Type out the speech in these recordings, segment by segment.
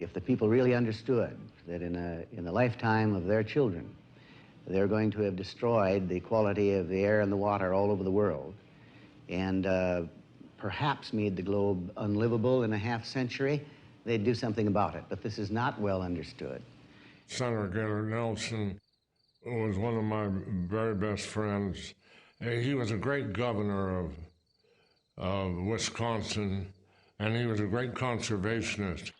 If the people really understood that in the lifetime of their children, they're going to have destroyed the quality of the air and the water all over the world, and perhaps made the globe unlivable in a half century, they'd do something about it. But this is not well understood. Senator Gaylord Nelson was one of my very best friends. He was a great governor of Wisconsin, and he was a great conservationist.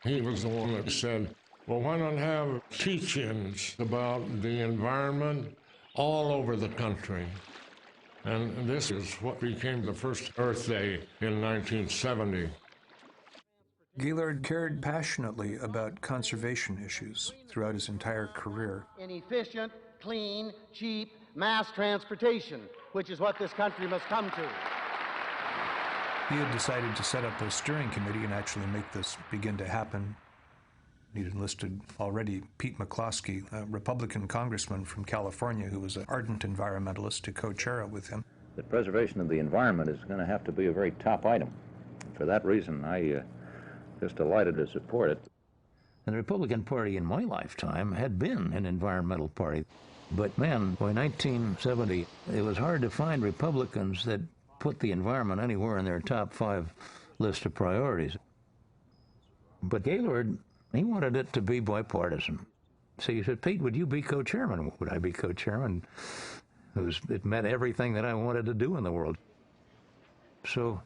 He was the one that said, well, why not have teach-ins about the environment all over the country? And this is what became the first Earth Day in 1970. Gaylord cared passionately about conservation issues throughout his entire career. In efficient, clean, cheap mass transportation, which is what this country must come to. He had decided to set up a steering committee and actually make this begin to happen. He'd enlisted already Pete McCloskey, a Republican congressman from California who was an ardent environmentalist, to co-chair it with him. The preservation of the environment is going to have to be a very top item. For that reason, I just delighted to support it. And the Republican Party in my lifetime had been an environmental party. But man, by 1970, it was hard to find Republicans that put the environment anywhere in their top 5 list of priorities. But Gaylord, he wanted it to be bipartisan. So he said, Pete, would you be co-chairman? Would I be co-chairman? It meant everything that I wanted to do in the world. So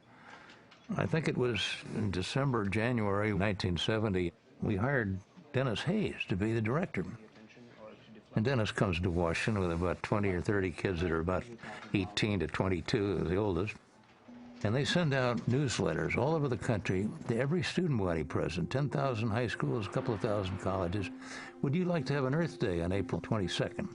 I think it was in December, January 1970, we hired Dennis Hayes to be the director. And Dennis comes to Washington with about 20 or 30 kids that are about 18 to 22, the oldest. And they send out newsletters all over the country to every student body present, 10,000 high schools, a couple of thousand colleges. Would you like to have an Earth Day on April 22nd?